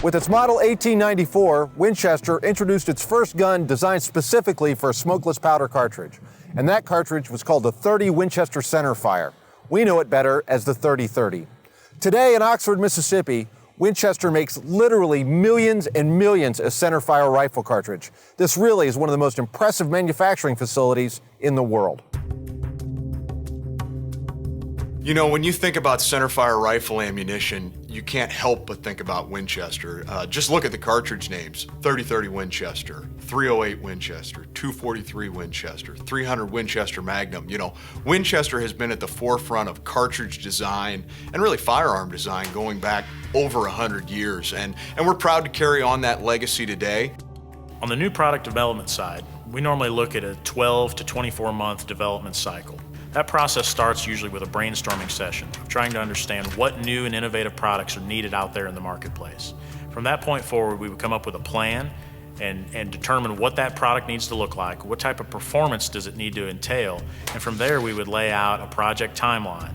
With its model 1894, Winchester introduced its first gun designed specifically for a smokeless powder cartridge. And that cartridge was called the .30 Winchester Centerfire. We know it better as the .30-30. Today in Oxford, Mississippi, Winchester makes literally millions and millions of centerfire rifle cartridge. This really is one of the most impressive manufacturing facilities in the world. You know, when you think about centerfire rifle ammunition, you can't help but think about Winchester. Just look at the cartridge names: .30-30 Winchester, .308 Winchester, .243 Winchester, .300 Winchester Magnum. You know, Winchester has been at the forefront of cartridge design and really firearm design going back over 100 years, and we're proud to carry on that legacy today. On the new product development side, we normally look at a 12 to 24 month development cycle. That process starts usually with a brainstorming session, trying to understand what new and innovative products are needed out there in the marketplace. From that point forward, we would come up with a plan and determine what that product needs to look like, what type of performance does it need to entail, and from there we would lay out a project timeline.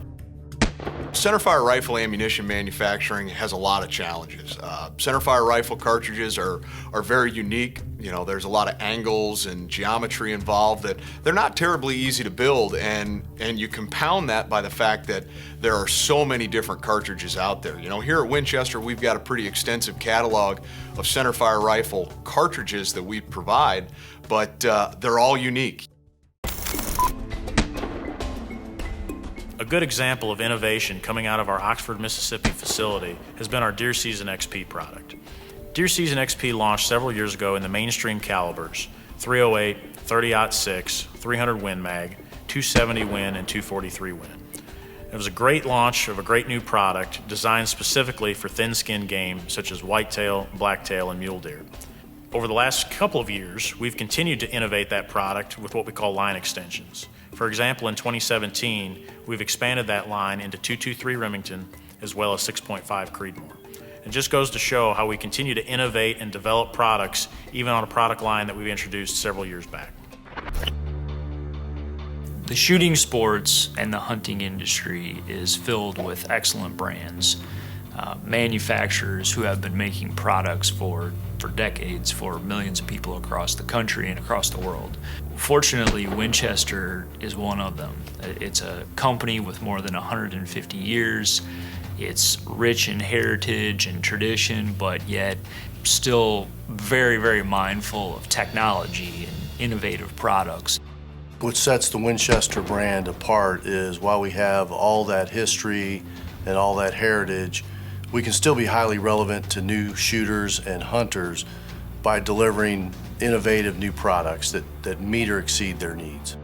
Centerfire rifle ammunition manufacturing has a lot of challenges. Centerfire rifle cartridges are very unique. You know, there's a lot of angles and geometry involved that they're not terribly easy to build, and you compound that by the fact that there are so many different cartridges out there. You know, here at Winchester, we've got a pretty extensive catalog of centerfire rifle cartridges that we provide, but they're all unique. A good example of innovation coming out of our Oxford, Mississippi facility has been our Deer Season XP product. Deer Season XP launched several years ago in the mainstream calibers: .308, .30-06, 300 Win Mag, 270 Win, and 243 Win. It was a great launch of a great new product designed specifically for thin-skinned game such as whitetail, blacktail, and mule deer. Over the last couple of years, we've continued to innovate that product with what we call line extensions. For example, in 2017, we've expanded that line into .223 Remington as well as 6.5 Creedmoor. It just goes to show how we continue to innovate and develop products even on a product line that we've introduced several years back. The shooting sports and the hunting industry is filled with excellent brands, manufacturers who have been making products for decades for millions of people across the country and across the world. Fortunately, Winchester is one of them. It's a company with more than 150 years. It's rich in heritage and tradition, but yet still very, very mindful of technology and innovative products. What sets the Winchester brand apart is while we have all that history and all that heritage, we can still be highly relevant to new shooters and hunters by delivering innovative new products that meet or exceed their needs.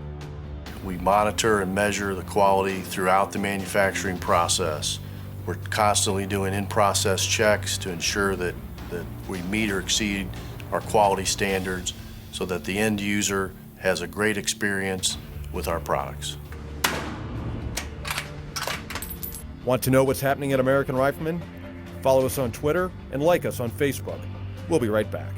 We monitor and measure the quality throughout the manufacturing process. We're constantly doing in-process checks to ensure that we meet or exceed our quality standards so that the end user has a great experience with our products. Want to know what's happening at American Rifleman? Follow us on Twitter and like us on Facebook. We'll be right back.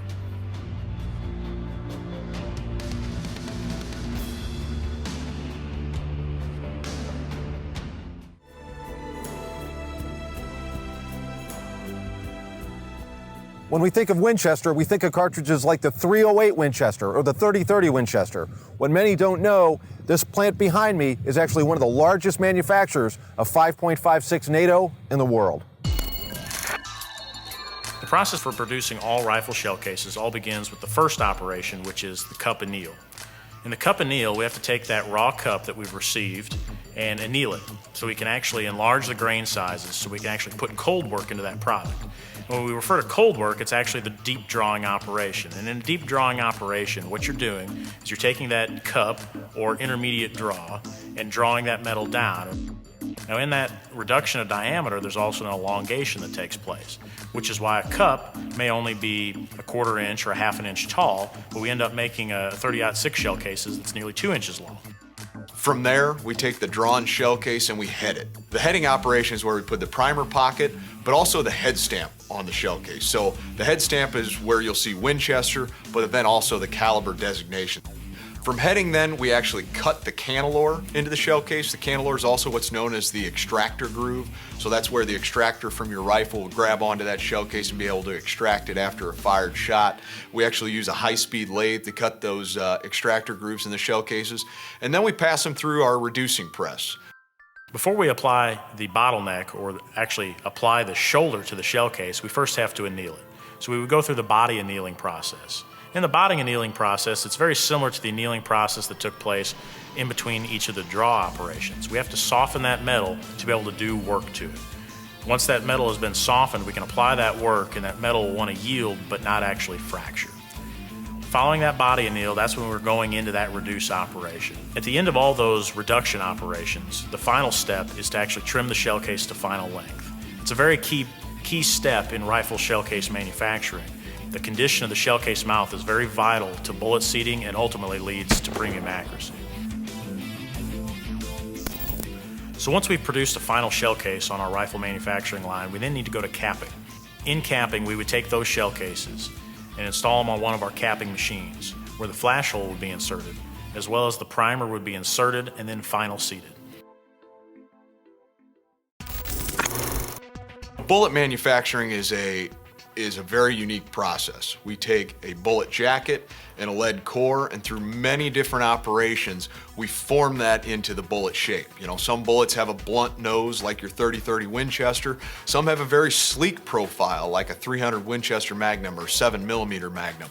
When we think of Winchester, we think of cartridges like the .308 Winchester or the .30-30 Winchester. What many don't know, this plant behind me is actually one of the largest manufacturers of 5.56 NATO in the world. The process for producing all rifle shell cases all begins with the first operation, which is the cup anneal. In the cup anneal, we have to take that raw cup that we've received and anneal it so we can actually enlarge the grain sizes so we can actually put cold work into that product. When we refer to cold work, it's actually the deep drawing operation. And in a deep drawing operation, what you're doing is you're taking that cup or intermediate draw and drawing that metal down. Now in that reduction of diameter, there's also an elongation that takes place, which is why a cup may only be a 1/4 inch or a 1/2 inch tall, but we end up making a .30-06 shell cases that's nearly 2 inches long. From there, we take the drawn shell case and we head it. The heading operation is where we put the primer pocket, but also the head stamp on the shell case. So the head stamp is where you'll see Winchester, but then also the caliber designation. From heading then, we actually cut the cantilure into the shell case. The cantilure is also what's known as the extractor groove. So that's where the extractor from your rifle will grab onto that shell case and be able to extract it after a fired shot. We actually use a high-speed lathe to cut those extractor grooves in the shell cases. And then we pass them through our reducing press. Before we apply the bottleneck, or actually apply the shoulder to the shell case, we first have to anneal it. So we would go through the body annealing process. In the body annealing process, it's very similar to the annealing process that took place in between each of the draw operations. We have to soften that metal to be able to do work to it. Once that metal has been softened, we can apply that work, and that metal will want to yield but not actually fracture. Following that body anneal, that's when we're going into that reduce operation. At the end of all those reduction operations, the final step is to actually trim the shell case to final length. It's a very key step in rifle shell case manufacturing. The condition of the shell case mouth is very vital to bullet seating and ultimately leads to premium accuracy. So once we've produced a final shell case on our rifle manufacturing line, we then need to go to capping. In capping, we would take those shell cases and install them on one of our capping machines, where the flash hole would be inserted, as well as the primer would be inserted and then final seated. Bullet manufacturing is a very unique process. We take a bullet jacket and a lead core, and through many different operations, we form that into the bullet shape. You know, some bullets have a blunt nose like your 30-30 Winchester. Some have a very sleek profile like a 300 Winchester Magnum or 7mm Magnum.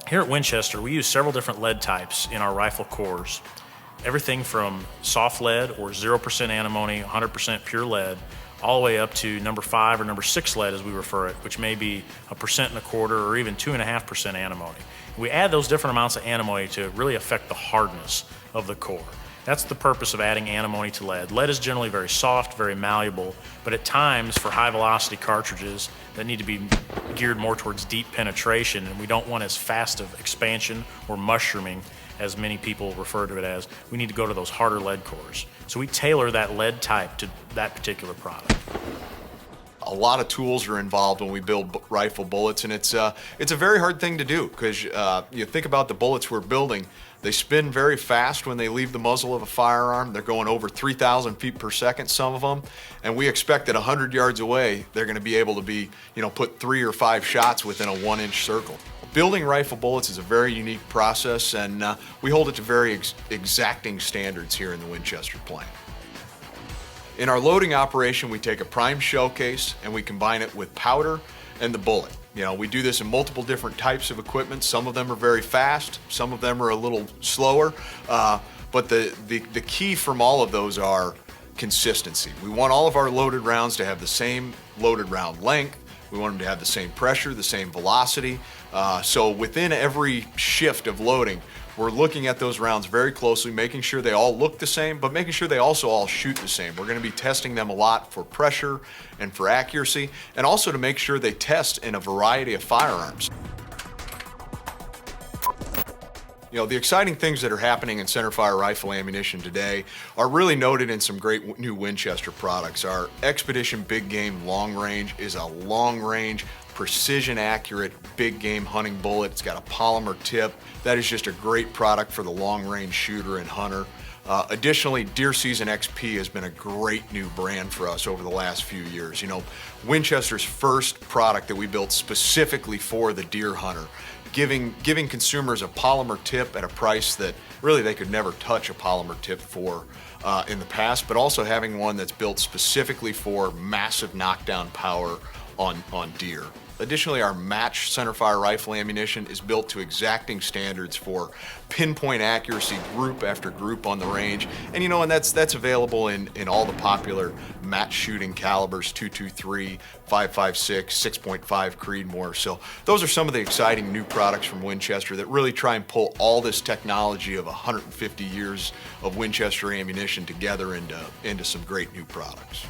Here at Winchester, we use several different lead types in our rifle cores. Everything from soft lead or 0% antimony, 100% pure lead, all the way up to number 5 or number 6 lead as we refer it, which may be 1.25% or even 2.5% antimony. We add those different amounts of antimony to really affect the hardness of the core. That's the purpose of adding antimony to lead. Lead is generally very soft, very malleable, but at times for high velocity cartridges that need to be geared more towards deep penetration, and we don't want as fast of expansion or mushrooming as many people refer to it as, we need to go to those harder lead cores. So we tailor that lead type to that particular product. A lot of tools are involved when we build rifle bullets, and it's a very hard thing to do because you think about the bullets we're building. They spin very fast when they leave the muzzle of a firearm. They're going over 3,000 feet per second, some of them, and we expect that 100 yards away, they're going to be able to be, put 3 or 5 shots within a 1-inch circle. Building rifle bullets is a very unique process, and we hold it to very exacting standards here in the Winchester plant. In our loading operation, we take a prime shell case and we combine it with powder and the bullet. We do this in multiple different types of equipment. Some of them are very fast, some of them are a little slower, but the key from all of those are consistency. We want all of our loaded rounds to have the same loaded round length. We want them to have the same pressure, the same velocity. So within every shift of loading, we're looking at those rounds very closely, making sure they all look the same, but making sure they also all shoot the same. We're going to be testing them a lot for pressure and for accuracy, and also to make sure they test in a variety of firearms. The exciting things that are happening in centerfire rifle ammunition today are really noted in some great new Winchester products. Our Expedition Big Game Long Range is a long range, precision accurate, big game hunting bullet. It's got a polymer tip. That is just a great product for the long range shooter and hunter. Additionally, Deer Season XP has been a great new brand for us over the last few years. Winchester's first product that we built specifically for the deer hunter, giving consumers a polymer tip at a price that really they could never touch a polymer tip for in the past, but also having one that's built specifically for massive knockdown power on deer. Additionally, our match centerfire rifle ammunition is built to exacting standards for pinpoint accuracy group after group on the range. And that's available in all the popular match shooting calibers, .223, 5.56, 6.5 Creedmoor. So those are some of the exciting new products from Winchester that really try and pull all this technology of 150 years of Winchester ammunition together into some great new products.